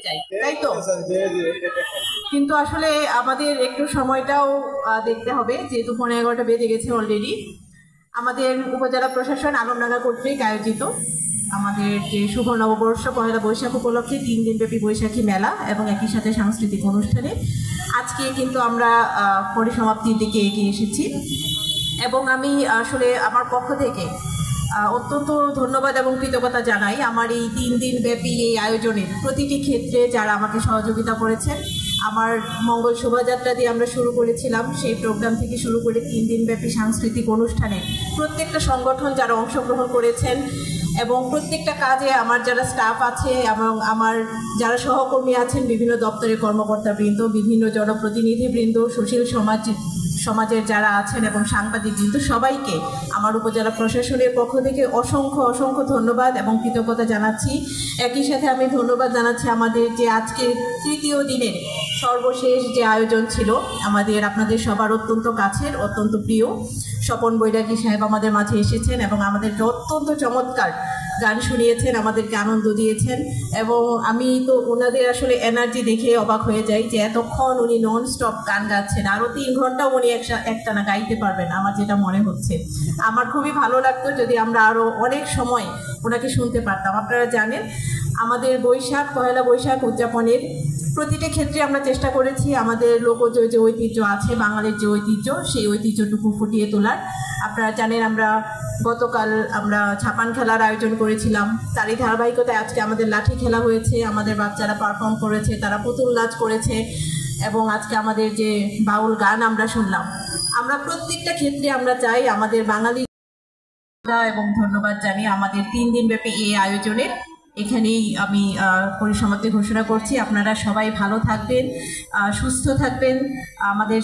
চাই, তাই তো? কিন্তু আসলে আমাদের একটু সময়টাও দেখতে হবে, যেহেতু 11:15 বেজে গেছে অলরেডি। আমাদের উপজেলা প্রশাসন আলমডাঙ্গা কর্তৃক আয়োজিত আমাদের যে শুভ নববর্ষ পহেলা বৈশাখ উপলক্ষে 3 দিনব্যাপী বৈশাখী মেলা এবং একই সাথে সাংস্কৃতিক অনুষ্ঠানে আজকে কিন্তু আমরা পরিসমাপ্তির দিকে এগিয়ে এসেছি। এবং আমি আসলে আমার পক্ষ থেকে অত্যন্ত ধন্যবাদ এবং কৃতজ্ঞতা জানাই আমার এই 3 দিনব্যাপী এই আয়োজনের প্রতিটি ক্ষেত্রে যারা আমাকে সহযোগিতা করেছেন। আমার মঙ্গল শোভাযাত্রা দিয়ে আমরা শুরু করেছিলাম, সেই প্রোগ্রাম থেকে শুরু করে 3 দিনব্যাপী সাংস্কৃতিক অনুষ্ঠানে প্রত্যেকটা সংগঠন যারা অংশগ্রহণ করেছেন এবং প্রত্যেকটা কাজে আমার যারা স্টাফ আছে এবং আমার যারা সহকর্মী আছেন, বিভিন্ন দপ্তরের কর্মকর্তাবৃন্দ, বিভিন্ন জনপ্রতিনিধিবৃন্দ, সুশীল সমাজের যারা আছেন এবং সাংবাদিকবৃন্দ, সবাইকে আমার উপজেলা প্রশাসনের পক্ষ থেকে অসংখ্য অসংখ্য ধন্যবাদ এবং কৃতজ্ঞতা জানাচ্ছি। একই সাথে আমি ধন্যবাদ জানাচ্ছি আমাদের যে আজকের তৃতীয় দিনের সর্বশেষ যে আয়োজন ছিল, আমাদের আপনাদের সবার অত্যন্ত কাছের অত্যন্ত প্রিয় স্বপন বৈরাগী সাহেব আমাদের মাঝে এসেছেন এবং আমাদেরকে অত্যন্ত চমৎকার গান শুনিয়েছেন, আমাদেরকে আনন্দ দিয়েছেন। এবং আমি তো ওনাদের আসলে এনার্জি দেখে অবাক হয়ে যাই যে এতক্ষণ উনি নন স্টপ গান গাচ্ছেন, আরও 3 ঘন্টাও উনি একটানা গাইতে পারবেন আমার যেটা মনে হচ্ছে। আমার খুবই ভালো লাগতো যদি আমরা আরও অনেক সময় ওনাকে শুনতে পারতাম। আপনারা জানেন আমাদের পহেলা বৈশাখ উদযাপনের প্রতিটা ক্ষেত্রে আমরা চেষ্টা করেছি আমাদের লোকজ যে ঐতিহ্য আছে, বাঙালির যে ঐতিহ্য, সেই ঐতিহ্যটুকু ফুটিয়ে তোলার। আপনারা জানেন আমরা গতকাল ছাপান খেলার আয়োজন করেছিলাম, তারই ধারাবাহিকতায় আজকে আমাদের লাঠি খেলা হয়েছে, আমাদের বাচ্চারা পারফর্ম করেছে, তারা পুতুল নাচ করেছে এবং আজকে আমাদের যে বাউল গান আমরা শুনলাম। আমরা প্রত্যেকটা ক্ষেত্রে আমরা চাই আমাদের বাঙালি এবং ধন্যবাদ জানিয়ে আমাদের 3 দিনব্যাপী এই আয়োজনের এখানেই আমি পরিসমাপ্তি ঘোষণা করছি। আপনারা সবাই ভালো থাকবেন, সুস্থ থাকবেন। আমাদের